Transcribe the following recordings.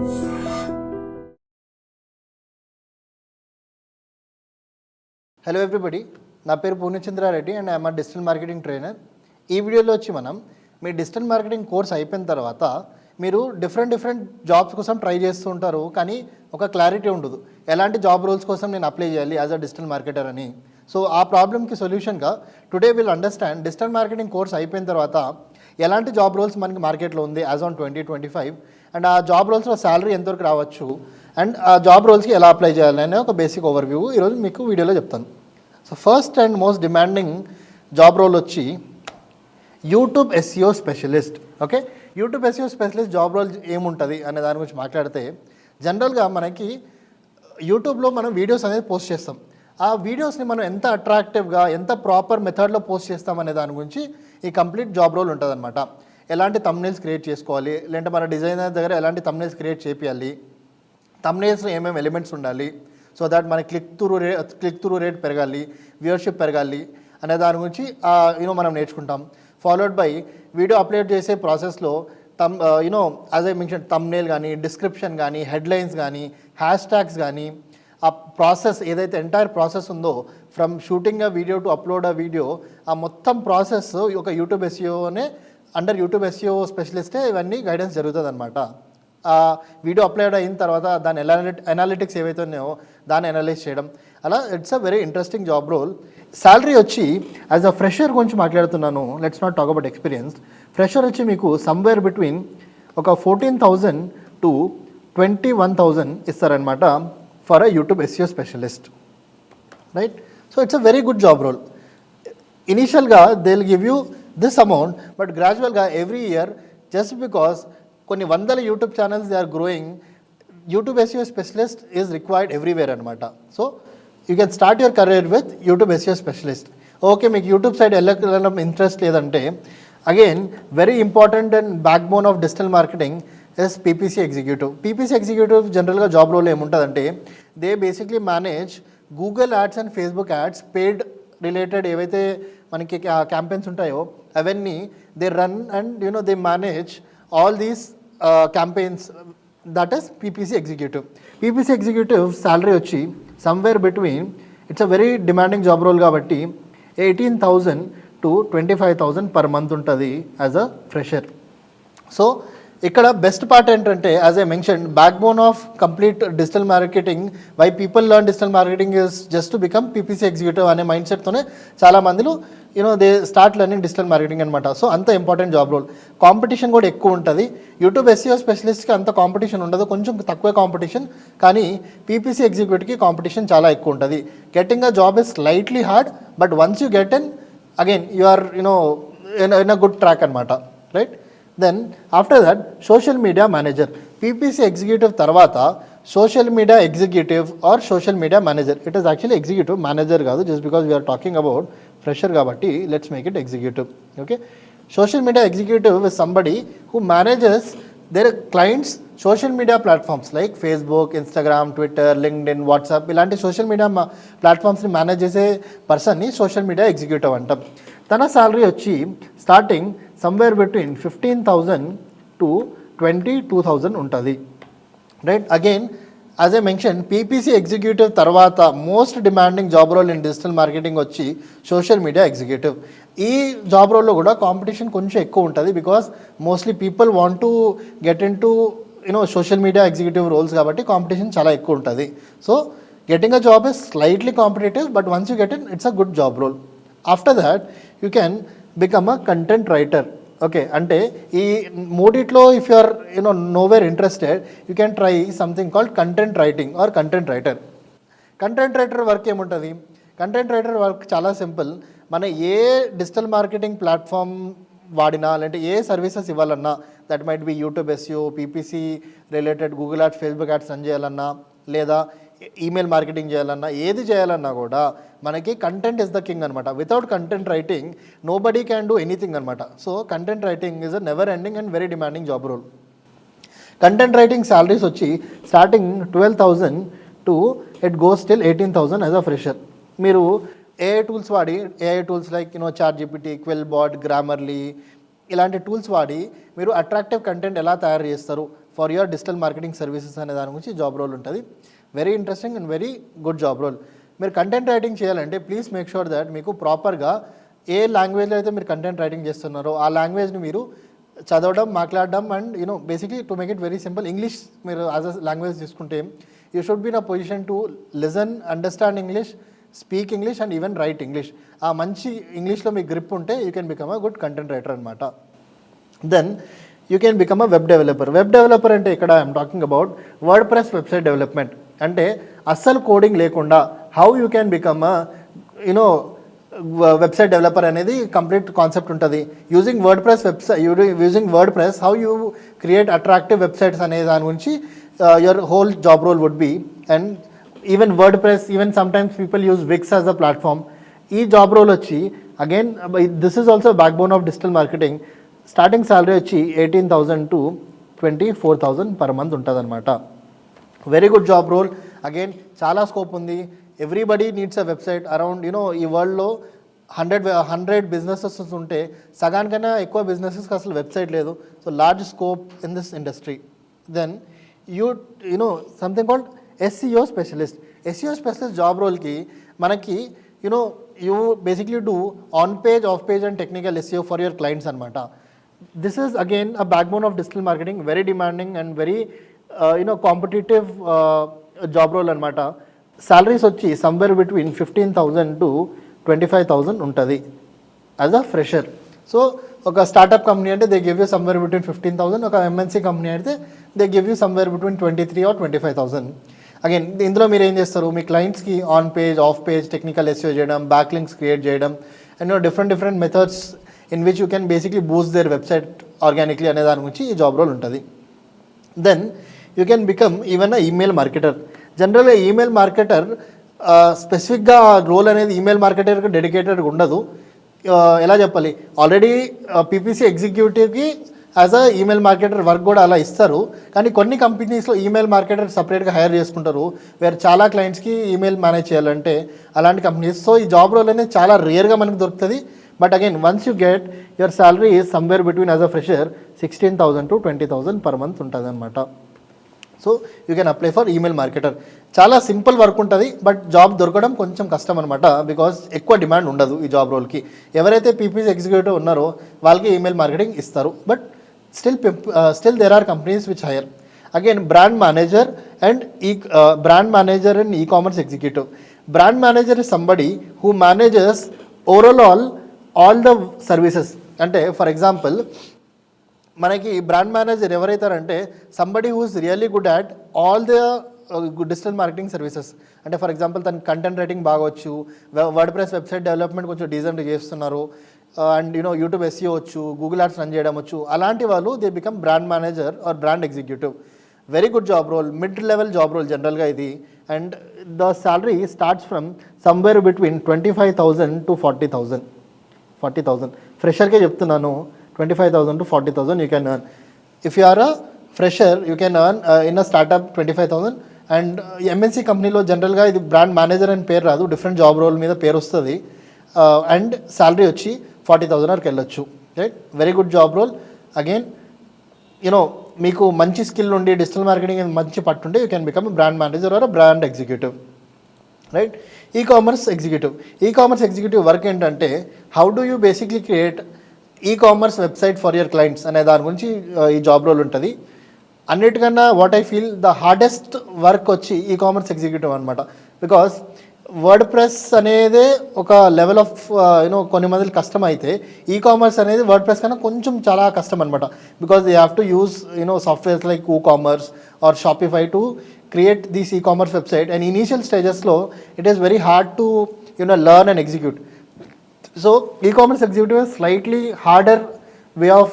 Hello everybody, నా పేరు Purnachandra Reddy and I'm digital marketing trainer. ఈ వీడియోలో వచ్చి మనం మీ డిజిటల్ మార్కెటింగ్ కోర్స్ అయిపోయిన తర్వాత మీరు డిఫరెంట్ జాబ్స్ కోసం ట్రై చేస్తూ ఉంటారు, కానీ ఒక క్లారిటీ ఉండదు ఎలాంటి జాబ్ రోల్స్ కోసం నేను అప్లై చేయాలి యాజ్ అ డిజిటల్ మార్కెటర్ అని. సో ఆ ప్రాబ్లమ్కి సొల్యూషన్గా today will understand digital marketing course అయిపోయిన తర్వాత ఎలాంటి జాబ్ రోల్స్ మనకి మార్కెట్లో ఉంది యాజ్ ఆన్ 2025 అండ్ ఆ జాబ్ రోల్స్లో శాలరీ ఎంతవరకు రావచ్చు అండ్ ఆ జాబ్ రోల్స్కి ఎలా అప్లై చేయాలనే ఒక బేసిక్ ఓవర్వ్యూ ఈరోజు మీకు వీడియోలో చెప్తాను. So first and most demanding job role వచ్చి YouTube SEO specialist. Okay, YouTube SEO specialist job role ఏముంటుంది అనే దాని గురించి మాట్లాడితే, జనరల్గా మనకి యూట్యూబ్లో మనం వీడియోస్ అనేది పోస్ట్ చేస్తాం. ఆ వీడియోస్ని మనం ఎంత అట్రాక్టివ్గా ఎంత ప్రాపర్ మెథడ్లో పోస్ట్ చేస్తాం అనే దాని గురించి ఈ కంప్లీట్ జాబ్ రోల్ ఉంటుంది అనమాట. ఎలాంటి థంబ్నెయిల్స్ క్రియేట్ చేసుకోవాలి, లేదంటే మన డిజైనర్ దగ్గర ఎలాంటి థంబ్నెయిల్స్ క్రియేట్ చేయాలి, థంబ్నెయిల్స్లో ఏమేమి ఎలిమెంట్స్ ఉండాలి సో దాట్ మన క్లిక్ త్రూ రేట్ పెరగాలి, వ్యూవర్షిప్ పెరగాలి అనే దాని గురించి మనం నేర్చుకుంటాం. ఫాలోడ్ బై వీడియో అప్లోడ్ చేసే ప్రాసెస్లో యాజ్ ఐ మెన్షన్ థంబ్నెయిల్ కానీ, డిస్క్రిప్షన్ కానీ, హెడ్లైన్స్ కానీ, హ్యాష్ ట్యాగ్స్ కానీ, ఆ ప్రాసెస్ ఏదైతే ఎంటైర్ ప్రాసెస్ ఉందో from shooting a video to upload a video, ఆ మొత్తం ప్రాసెస్ ఒక యూట్యూబ్ ఎస్ఈఓనే అండర్ యూట్యూబ్ ఎస్ఈఓ స్పెషలిస్టే ఇవన్నీ గైడెన్స్ జరుగుతుంది అనమాట. వీడియో అప్లోడ్ అయిన తర్వాత దాని అనాలిటిక్స్ ఏవైతే ఉన్నాయో దాన్ని అనలైజ్ చేయడం, అలా it's a very interesting job role. Salary వచ్చి యాజ్ అ ఫ్రెషర్ గురించి మాట్లాడుతున్నాను, let's not talk about experience. Fresher వచ్చి మీకు సమ్వేర్ బిట్వీన్ ఒక 14,000 to 21,000 ఇస్తారనమాట for a YouTube SEO specialist, right? So it's a very good job role. ఇనీషియల్గా they will give you this amount, but గ్రాడ్యువల్గా every year just because కొన్ని వందల YouTube channels they are growing, YouTube SEO specialist is required everywhere అనమాట. So you can start your career with YouTube SEO specialist. Okay, మీకు YouTube side వెళ్ళడం interest లేదంటే, again very important and back bone of digital marketing is PPC executive. PPC executive జనరల్గా job role ఏముంటుందంటే, they basically manage Google ads and Facebook ads, paid related ఏవైతే మనకి campaigns ఉంటాయో అవన్నీ they run and they manage all these campaigns. That is PPC executive. PPC executive salary వచ్చి somewhere between, it's a very demanding job role కాబట్టి 18,000 to 25,000 per month ఉంటుంది as a fresher. So ఇక్కడ best part ఏంటంటే, as I mention, backbone of complete digital marketing, why people learn digital marketing is just to become PPC executive అనే mind సెట్తోనే చాలా మందిలో they start learning digital marketing అనమాట. So అంత important job role. Competition కూడా ఎక్కువ ఉంటుంది. YouTube SEO స్పెషలిస్ట్కి అంత కాంపిటీషన్ ఉండదు, కొంచెం తక్కువ కాంపిటీషన్, కానీ పీపీసీ ఎగ్జిక్యూటివ్కి కాంపిటీషన్ చాలా ఎక్కువ ఉంటుంది. Getting a job is slightly hard, but once you get in, again you are in a good track అనమాట, right? Then after that social media manager. PPC executive తర్వాత social media executive or social media manager. It is actually executive, manager కాదు. Just because we're talking about fresher కాబట్టి let's make it executive. Okay, social media executive is somebody who manages their clients social media platforms like Facebook, Instagram, Twitter, LinkedIn, WhatsApp, ఇలాంటి social media ప్లాట్ఫామ్స్ని manage చేసే పర్సన్ని social media executive అంటాం. తన salary వచ్చి starting somewhere between 15,000 to 22,000 ఉంటుంది, right? Again as I mention, PPC executive తర్వాత most demanding job role in digital marketing వచ్చి social media executive. ఈ జాబ్ రోల్లో కూడా కాంపిటీషన్ కొంచెం ఎక్కువ ఉంటుంది, because mostly people want to get into social media executive roles కాబట్టి competition చాలా ఎక్కువ ఉంటుంది. So getting a job is slightly competitive, but once you get in, it's a good job role. After that you can become a content writer. Okay, అంటే ఈ మూడిట్లో if you are nowhere interested, you can try something called content writing or content writer. Content writer work ఏముంటుంది? Content writer work చాలా simple. మన ఏ digital marketing platform వాడినా, లేదంటే ఏ సర్వీసెస్ ఇవ్వాలన్నా, that might be YouTube SEO, PPC related Google ads, Facebook ads run చేయాలన్నా, లేదా ఈమెయిల్ మార్కెటింగ్ చేయాలన్నా, ఏది చేయాలన్నా కూడా మనకి కంటెంట్ ఇస్ ద కింగ్ అనమాట. Without content writing no body can do anything అనమాట. So content writing is a never ending and very demanding job role. Content writing salaries వచ్చి starting 12,000 to it goes till 18,000 as a fresher. మీరు AI tools వాడి, AI tools like ChatGPT, QuillBot, Grammarly, ఇలాంటి tools వాడి మీరు attractive content ఎలా తయారు చేస్తారు, for your digital marketing services అనే దాని గురించి జాబ్ రోల్ ఉంటుంది. Very interesting and very good job role. మీరు కంటెంట్ రైటింగ్ చేయాలంటే ప్లీజ్ మేక్ షూర్ దట్ మీకు ప్రాపర్గా ఏ లాంగ్వేజ్లో అయితే మీరు కంటెంట్ రైటింగ్ చేస్తున్నారో ఆ లాంగ్వేజ్ని మీరు చదవడం, మాట్లాడడం and basically to make it very simple, English మీరు యాజ్ అ లాంగ్వేజ్ తీసుకుంటే you should be in a position to listen, understand English, speak English and even write English. ఆ మంచి ఇంగ్లీష్లో మీకు గ్రిప్ ఉంటే you can become a good content writer అనమాట. Then you can become a web developer. Web developer అంటే ఇక్కడ I'm talking about WordPress website development. అంటే అస్సలు కోడింగ్ లేకుండా how you can become a website developer అనేది complete concept ఉంటుంది. Using WordPress using WordPress how you create attractive websites అనే దాని గురించి your whole job role would be. And even WordPress, even sometimes people use Wix as a platform. ఈ job role వచ్చి again this is also backbone of digital marketing. Starting salary వచ్చి 18,000 to 24,000 per month ఉంటుంది అనమాట. Very good job role. Again చాలా scope ఉంది. Everybody needs a website. Around ఈ వరల్డ్లో 100 businesses ఉంటే సగానికైనా ఎక్కువ బిజినెసెస్కి అసలు వెబ్సైట్ లేదు. So large scope in this industry. Then you something called SEO specialist. SEO specialist job రోల్కి మనకి you basically do on page, off page and technical SEO for your clients అనమాట. This is again a backbone of digital marketing. Very demanding and very competitive job role అనమాట. Salaries వచ్చి somewhere between 15,000 to 25,000 ఉంటుంది as a fresher. So ఒక startup company అంటే they give you somewhere between 15,000. ఒక MNC company అయితే they give you somewhere between 23 or 25,000. Again ఇందులో మీరు ఏం చేస్తారు, మీ క్లయింట్స్కి on page, off page, technical SEO చేయడం, బ్యాక్ లింక్స్ క్రియేట్ చేయడం and different methods in which you can basically boost their website organically అనే దాని గురించి ఈ జాబ్ రోల్ ఉంటుంది. Then you can become even a email marketer. జనరల్గా email marketer స్పెసిఫిక్గా role అనేది ఈమెయిల్ మార్కెటర్కి డెడికేటెడ్గా ఉండదు. ఎలా చెప్పాలి, ఆల్రెడీ PPC ఎగ్జిక్యూటివ్కి as a email marketer work కూడా అలా ఇస్తారు. కానీ కొన్ని కంపెనీస్లో ఈమెయిల్ మార్కెటర్ సపరేట్గా హైర్ చేసుకుంటారు, వేరే చాలా క్లయింట్స్కి ఈమెయిల్ మేనేజ్ చేయాలంటే అలాంటి కంపెనీస్. సో ఈ జాబ్ రోల్ అనేది చాలా రేర్గా మనకు దొరుకుతుంది. But again once you get your salary is somewhere between as a fresher 16,000 to 20,000 per month ఉంటుంది అనమాట. So you can apply for email marketer. చాలా సింపుల్ వర్క్ ఉంటుంది, బట్ జాబ్ దొరకడం కొంచెం కష్టం అనమాట. బికాజ్ ఎక్కువ డిమాండ్ ఉండదు ఈ జాబ్ రోల్కి. ఎవరైతే PPC ఎగ్జిక్యూటివ్ ఉన్నారో వాళ్ళకి ఈమెయిల్ మార్కెటింగ్ ఇస్తారు. But still there are companies which hire. Again brand manager and e-commerce executive. Brand manager is somebody who manages overall all the services. అంటే ఫర్ ఎగ్జాంపుల్ మనకి brand manager ఎవరైతారంటే somebody who is really good at all the digital marketing services. అంటే for example తన content writing బాగొచ్చు, WordPress website development కొంచెం డీసెంట్గా చేస్తున్నారు, and YouTube SEO వచ్చు, గూగుల్ యాడ్స్ రన్ చేయడం వచ్చు. అలాంటి వాళ్ళు they become brand manager or brand executive. Very good job role, mid level job role జనరల్గా ఇది. And the salary starts from somewhere between 25,000 to 40,000. ఫ్రెషర్కే చెప్తున్నాను, 25,000 to 40,000 you can earn. If you are a fresher you can earn in a startup 25,000. And MNC కంపెనీలో జనరల్గా ఇది brand manager అని పేరు రాదు, డిఫరెంట్ జాబ్ రోల్ మీద పేరు వస్తుంది. అండ్ శాలరీ వచ్చి 40,000 వరకు వెళ్ళొచ్చు. Right, very good job role. Again మీకు మంచి స్కిల్ ఉండి డిజిటల్ మార్కెటింగ్ మంచి పట్టుంటే you can become brand manager or brand executive. Right, e-commerce executive work ఏంటంటే how do you basically create e-commerce website for your clients అనే దాని గురించి ఈ జాబ్ రోల్ ఉంటుంది. అన్నిటికన్నా what I feel the hardest work వచ్చి ఈ-కామర్స్ ఎగ్జిక్యూటివ్ అనమాట. Because WordPress అనేది ఒక లెవెల్ ఆఫ్ కొన్ని మందికి కష్టం అయితే ఈ-కామర్స్ అనేది వర్డ్ ప్రెస్ కన్నా కొంచెం చాలా కష్టం అనమాట. Because they have to use softwares like WooCommerce or Shopify to create this e-commerce website. And initial స్టేజెస్లో it is very hard to learn and execute. So e-commerce executive is slightly harder way of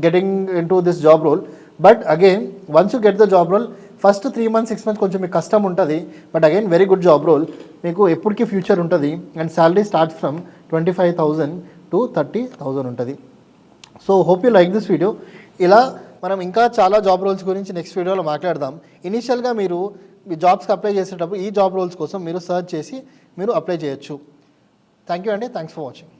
getting into this job role. But again, once you get the job role, first 3 months 6 months కొంచెం మీకు కష్టం ఉంటుంది. But again very good job role, మీకు ఎప్పటికీ future ఉంటుంది. And salary starts from 25,000 to 30,000 ఉంటుంది. So hope you like this video. ఇలా మనం ఇంకా చాలా జాబ్ రోల్స్ గురించి నెక్స్ట్ వీడియోలో మాట్లాడదాం. ఇనీషియల్గా మీరు మీ జాబ్స్కి అప్లై చేసేటప్పుడు ఈ జాబ్ రోల్స్ కోసం మీరు సర్చ్ చేసి మీరు అప్లై చేయొచ్చు. థ్యాంక్ యూ అండి, థ్యాంక్స్ ఫర్ వాచింగ్.